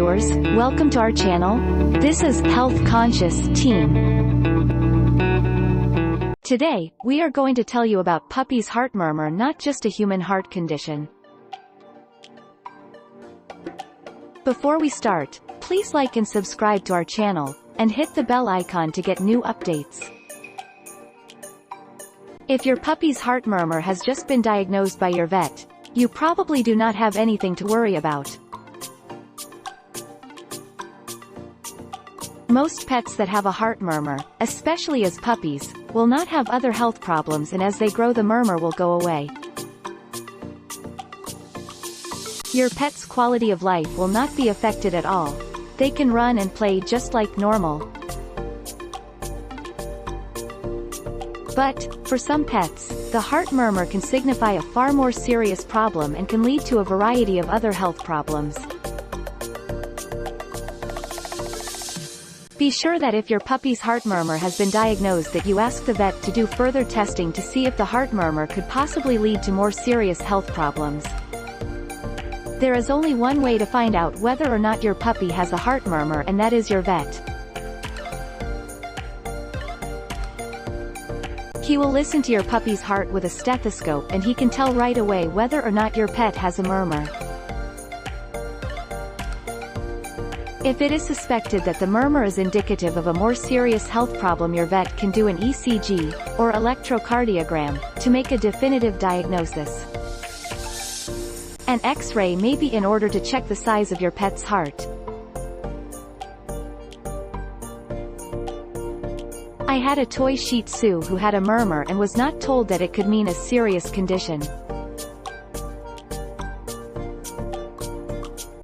viewers, welcome to our channel. This is Health Conscious Team. Today, we are going to tell you about Pupppies' heart murmur, not just a human heart condition. Before we start, please like and subscribe to our channel, and hit the bell icon to get new updates. If your puppy's heart murmur has just been diagnosed by your vet, you probably do not have anything to worry about. Most pets that have a heart murmur, especially as puppies, will not have other health problems, and as they grow the murmur will go away. Your pet's quality of life will not be affected at all. They can run and play just like normal. But, for some pets, the heart murmur can signify a far more serious problem and can lead to a variety of other health problems. Be sure that if your puppy's heart murmur has been diagnosed that you ask the vet to do further testing to see if the heart murmur could possibly lead to more serious health problems. There is only one way to find out whether or not your puppy has a heart murmur, and that is your vet. He will listen to your puppy's heart with a stethoscope, and he can tell right away whether or not your pet has a murmur. If it is suspected that the murmur is indicative of a more serious health problem, your vet can do an ECG, or electrocardiogram, to make a definitive diagnosis. An X-ray may be in order to check the size of your pet's heart. I had a toy Shih Tzu who had a murmur and was not told that it could mean a serious condition.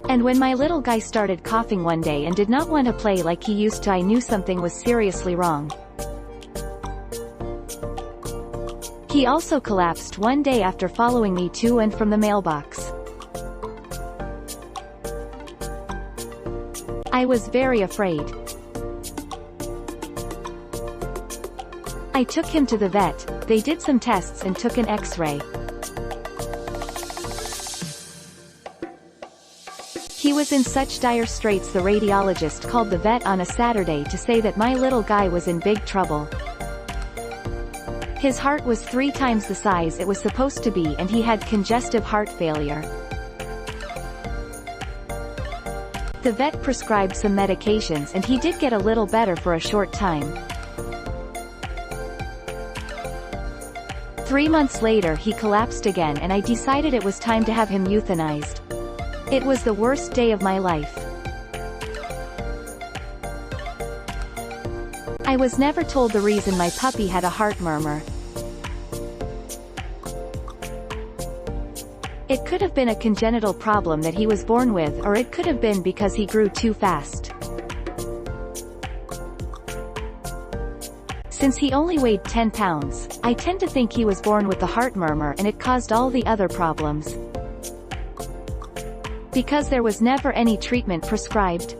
And when my little guy started coughing one day and did not want to play like he used to, I knew something was seriously wrong. He also collapsed one day after following me to and from the mailbox. I was very afraid. I took him to the vet, they did some tests and took an X-ray. He was in such dire straits the radiologist called the vet on a Saturday to say that my little guy was in big trouble. His heart was 3 times the size it was supposed to be, and he had congestive heart failure. The vet prescribed some medications and he did get a little better for a short time. 3 months later he collapsed again, and I decided it was time to have him euthanized. It was the worst day of my life. I was never told the reason my puppy had a heart murmur. It could have been a congenital problem that he was born with, or it could have been because he grew too fast. Since he only weighed 10 pounds, I tend to think he was born with the heart murmur and it caused all the other problems. Because there was never any treatment prescribed.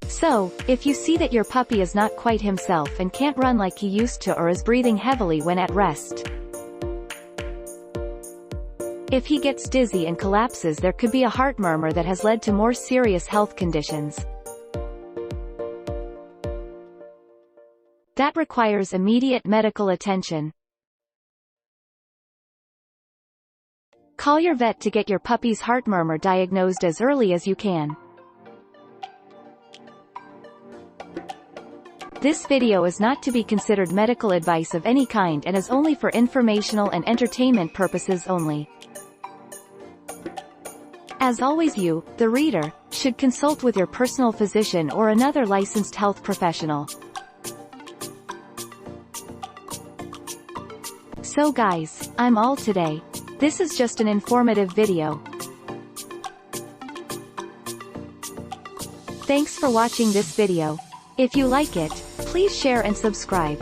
So, if you see that your puppy is not quite himself and can't run like he used to, or is breathing heavily when at rest, if he gets dizzy and collapses, there could be a heart murmur that has led to more serious health conditions. That requires immediate medical attention. Call your vet to get your puppy's heart murmur diagnosed as early as you can. This video is not to be considered medical advice of any kind and is only for informational and entertainment purposes only. As always, you, the reader, should consult with your personal physician or another licensed health professional. So guys, I'm all today. This is just an informative video. Thanks for watching this video. If you like it, please share and subscribe.